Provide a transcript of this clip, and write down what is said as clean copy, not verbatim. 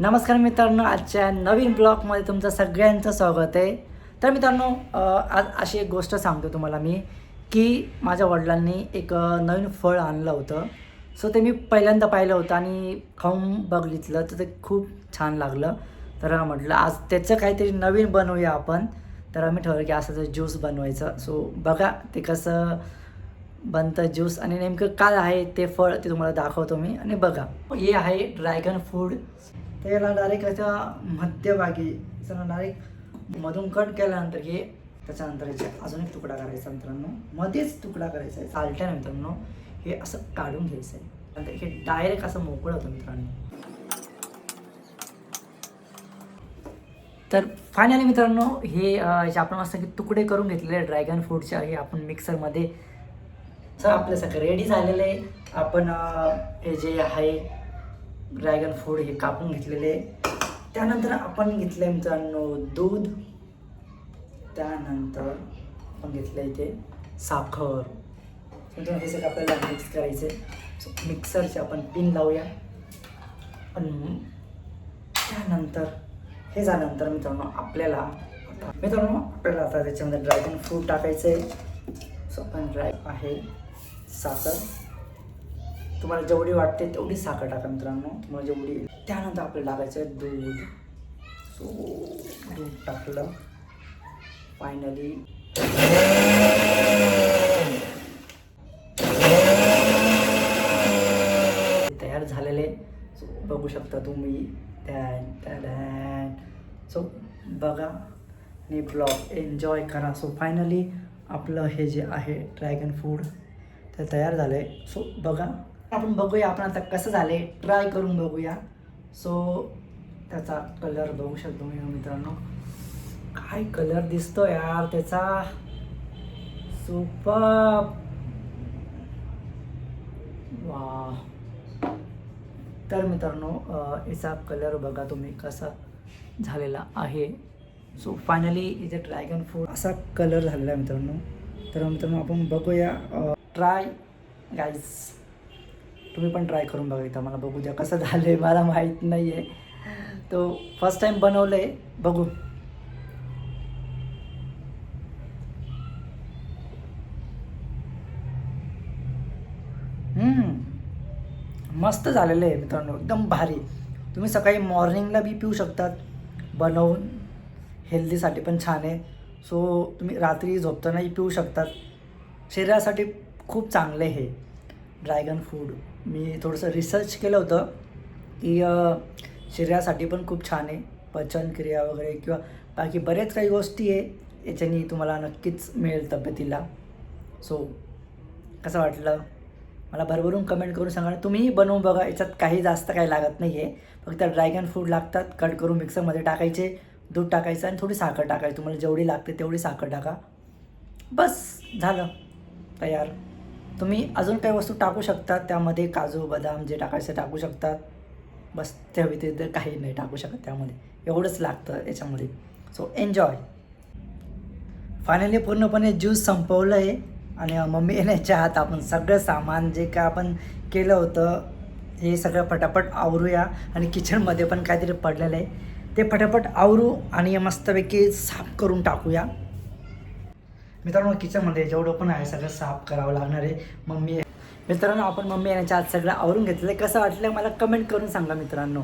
नमस्कार मित्रांनो, आजच्या नवीन ब्लॉगमध्ये तुमचं सगळ्यांचं स्वागत आहे. तर मित्रांनो, आज अशी एक गोष्ट सांगतो तुम्हाला मी की माझ्या वडिलांनी एक नवीन फळ आणलं होतं. सो ते मी पहिल्यांदा पाहिलं होतं आणि खाऊन बघितलं तर ते खूप छान लागलं. तर म्हटलं आज त्याचं काहीतरी नवीन बनवूया आपण. तर आम्ही ठरवलं की असं ज्यूस बनवायचं. सो बघा ते कसं बनतं ज्यूस आणि नेमकं काय आहे ते फळ ते तुम्हाला दाखवतो मी. आणि बघा, हे आहे ड्रॅगन फ्रूट. तर याला डायरेक्ट याच्या मध्यभागी त्याला डायरेक्ट मधून कट केल्यानंतर हे त्याच्यानंतर याचा अजून एक तुकडा करायचा मित्रांनो, मध्येच तुकडा करायचा आहे चालत्या मित्रांनो. हे असं काढून घ्यायचं आहे नंतर हे डायरेक्ट असं मोकळं होतं मित्रांनो. तर फायनली मित्रांनो हे जे आपण असं की तुकडे करून घेतलेले ड्रॅगन फ्रूटचे हे आपण मिक्सरमध्ये सर आपलं सगळं रेडी झालेलं आहे. आपण हे जे आहे ड्रॅगन फ्रूट हे कापून घेतलेले. त्यानंतर आपण घेतलं आहे मित्रांनो दूध. त्यानंतर आपण घेतलं इथे साखर. हे सगळं आपल्याला मिक्स करायचं आहे. सो मिक्सरचे आपण पिन लावूया. पण त्यानंतर हे झाल्यानंतर मित्रांनो आपल्याला आता त्याच्यामध्ये ड्रॅगन फ्रूट टाकायचं आहे. सो आपण आहे साखर, तुम्हाला जेवढी वाटते तेवढी साखर टाका मित्रांनो, तुम्हाला जेवढी. त्यानंतर आपल्याला टाकायचं आहे दूध. सो दूध टाकलं. फायनली तयार झालेले. सो बघू शकता तुम्ही. सो बघा आणि ब्लॉग एन्जॉय करा. सो फायनली आपलं हे जे आहे ड्रॅगन फ्रूट ते तयार झालं आहे. सो बघा, आपण बघूया आपण आता कसं झाले, ट्राय करून बघूया. सो त्याचा कलर बघू शकतो मी मित्रांनो, काय कलर दिसतो यार त्याचा, सुपर. वा. तर मित्रांनो याचा कलर बघा तुम्ही कसा झालेला आहे. सो फायनली इथे ड्रॅगन फ्रूट असा कलर झालेला आहे मित्रांनो. तर मित्रांनो आपण बघूया. ट्राय गाईज, तुम्ही पण ट्राय करून बघा. इथं मला बघू द्या कसं झालं आहे, मला माहीत नाही आहे. तो फर्स्ट टाईम बनवलं आहे, बघू. मस्त झालेलं आहे मित्रांनो, एकदम भारी. तुम्ही सकाळी मॉर्निंगला बी पिऊ शकतात बनवून, हेल्दीसाठी पण छान आहे. सो तुम्ही रात्री झोपतानाही पिऊ शकतात, शरीरासाठी खूप चांगले हे ड्रॅगन फ्रूट. मी थोडंसं रिसर्च केलं होतं की शरीरासाठी पण खूप छान आहे, पचनक्रिया वगैरे किंवा बाकी बरेच काही गोष्टी आहे याच्यानी तुम्हाला नक्कीच मिळेल तब्येतीला. सो कसं वाटलं मला भरभरून कमेंट करून सांगा. तुम्हीही बनवून बघा, याच्यात काही जास्त काही लागत नाही आहे, फक्त ड्रॅगन फ्रूट लागतात. कट करून मिक्सरमध्ये टाकायचे, दूध टाकायचं आणि थोडी साखर टाकायची. तुम्हाला जेवढी लागते तेवढी साखर टाका, बस झालं तयार. तुम्ही अजून काही वस्तू टाकू शकतात त्यामध्ये, काजू बदाम जे टाकायचं टाकू शकतात, बस त्या व्यतिरिक्त काही नाही टाकू शकत त्यामध्ये, एवढंच लागतं याच्यामध्ये. So enjoy. फायनली पूर्णपणे ज्यूस संपवलं आहे आणि मम्मी येण्याच्या आत आपण सगळं सामान जे काय आपण केलं होतं हे सगळं फटाफट आवरूया. आणि किचनमध्ये पण काहीतरी पडलेलं आहे ते फटाफट आवरू आणि मस्तपैकी साफ करून टाकूया. मित्रांनो किचनमध्ये जेवढं पण आहे सगळं साफ करावं लागणार आहे. मित्रांनो आपण मम्मी येण्याच्या आत सगळं आवरून घेतलं. कसं वाटलं मला कमेंट करून सांगा मित्रांनो.